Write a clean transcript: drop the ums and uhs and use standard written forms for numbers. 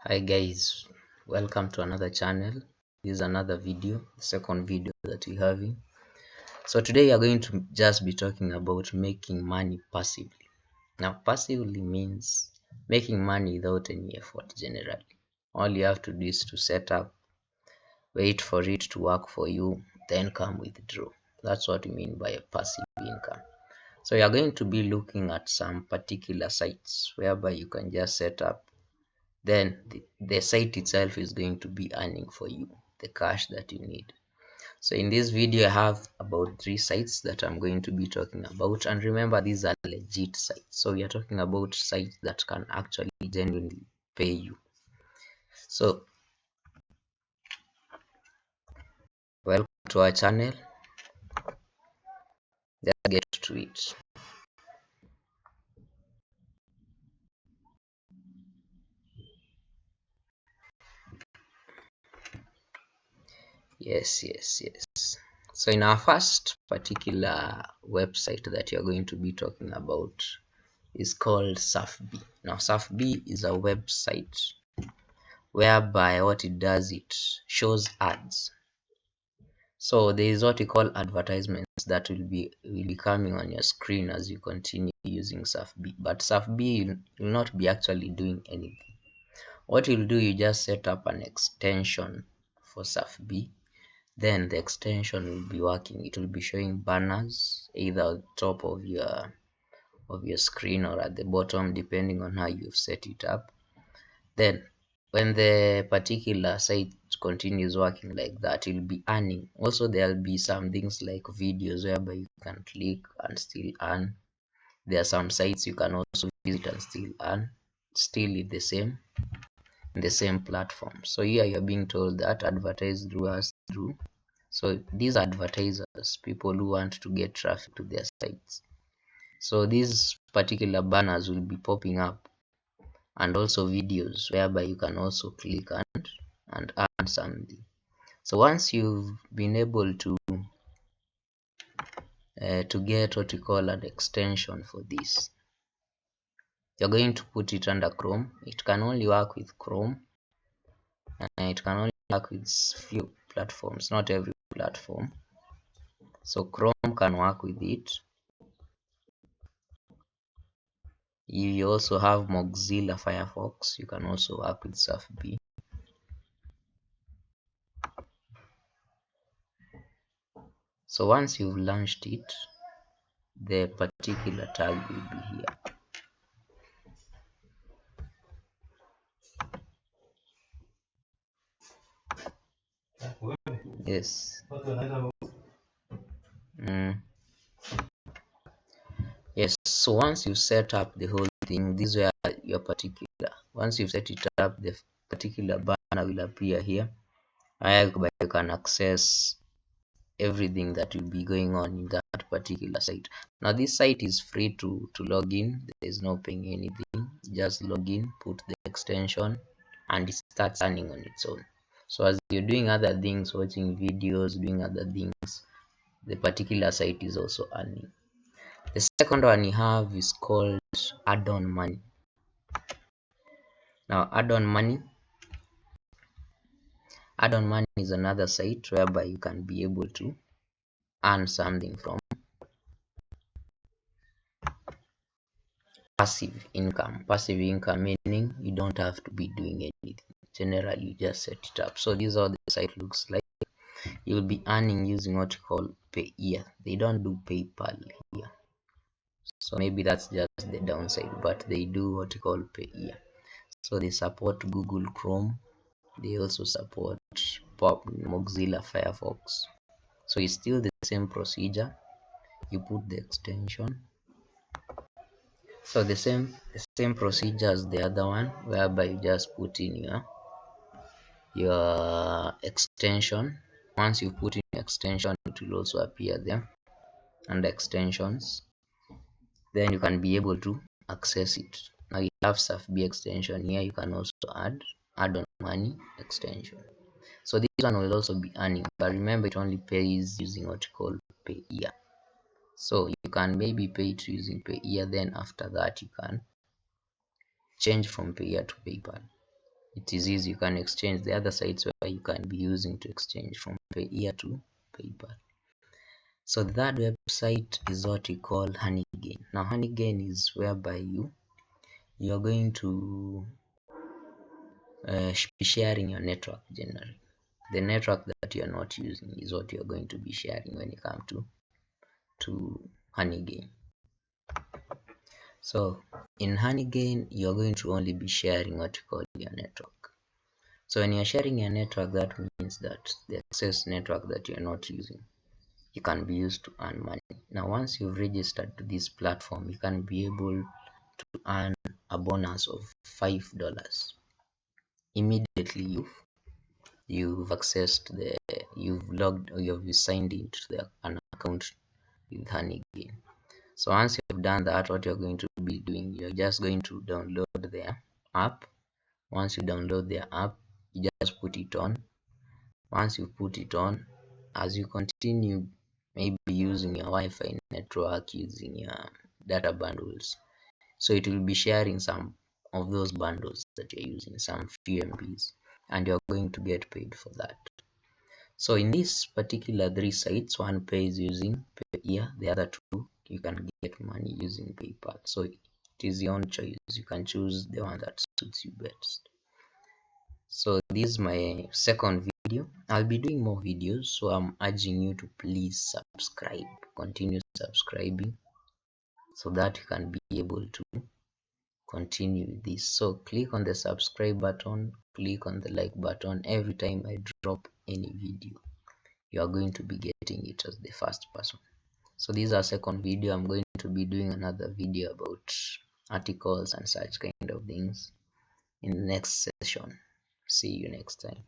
Hi guys, welcome to another channel. This is another video, the second video that we're having. So today we are going to just be talking about making money passively. Now passively means making money without any effort generally. All you have to do is to set up, wait for it to work for you, then come withdraw. That's what we mean by a passive income. So you are going to be looking at some particular sites whereby you can just set up, then the site itself is going to be earning for you the cash that you need. So in this video I have about 3 sites that I'm going to be talking about, and remember these are legit sites, so we are talking about sites that can actually genuinely pay you. So welcome to our channel. Let's get to it. Yes. So in our first particular website that you're going to be talking about is called Safeb. Now Safeb is a website whereby what it does, it shows ads. So there is what we call advertisements that will be coming on your screen as you continue using Safeb. But Safeb will not be actually doing anything. What you'll do, you just set up an extension for Safeb. Then the extension will be working. It will be showing banners either on top of your screen or at the bottom, depending on how you've set it up. Then when the particular site continues working like that, you'll be earning. Also there'll be some things like videos whereby you can click and still earn. There are some sites you can also visit and still earn, still in the same platform. So here you're being told that advertise through us through. So these advertisers, people who want to get traffic to their sites, so these particular banners will be popping up, and also videos whereby you can also click and earn something. So once you've been able to get what we call an extension for this, you're going to put it under Chrome. It can only work with Chrome, and it can only work with few platforms, not every platform. So Chrome can work with it. You also have Mozilla Firefox, you can also work with Safeb. So once you've launched it, the particular tag will be here. Yes. Yes, so once you set up the whole thing, these are your particular, once you've set it up, the particular banner will appear here, whereby you can access everything that will be going on in that particular site. Now this site is free to log in. There is no paying anything. Just log in, put the extension, and it starts earning on its own. So as you're doing other things, watching videos, doing other things, the particular site is also earning. The second one you have is called Addon Money. Now Addon Money is another site whereby you can be able to earn something from passive income. Passive income meaning you don't have to be doing anything. Generally you just set it up. So this is how the site looks like. You'll be earning using what you call pay year. They don't do PayPal here, so maybe that's just the downside, but they do what you call pay year. So they support Google Chrome, they also support Mozilla Firefox. So it's still the same procedure. You put the extension, so the same procedure as the other one, whereby you just put in your extension. Once you put in extension, it will also appear there under extensions, then you can be able to access it. Now you have Safeb extension here, you can also add Addon Money extension. So this one will also be earning, but remember it only pays using what you call pay year. So you can maybe pay it using pay year, then after that you can change from pay year to PayPal. it is easy. You can exchange the other sites where you can be using to exchange from Payeer to PayPal. So the third website is what we call Honeygain. Now Honeygain is whereby you're going to be sharing your network generally. The network that you're not using is what you're going to be sharing when you come to Honeygain. So in Honeygain, you're going to only be sharing what you call your network. So when you're sharing your network, that means that the excess network that you're not using, you can be used to earn money. Now once you've registered to this platform, you can be able to earn a bonus of $5 immediately you've accessed you've logged or you've signed into an account with Honeygain. So once you've done that, what you're going to be doing, you're just going to download their app. Once you download their app, you just put it on. Once you put it on, as you continue maybe using your Wi-Fi network, using your data bundles, so it will be sharing some of those bundles that you're using, some few MBs, and you're going to get paid for that. So in this particular three sites, one pays using Payeer, the other two you can get money using PayPal. So it is your own choice. You can choose the one that suits you best. So this is my second video. I'll be doing more videos, so I'm urging you to please subscribe. Continue subscribing so that you can be able to continue this. So click on the subscribe button, click on the like button. Every time I drop any video, you are going to be getting it as the first person. So this is our second video. I'm going to be doing another video about articles and such kind of things in the next session. See you next time.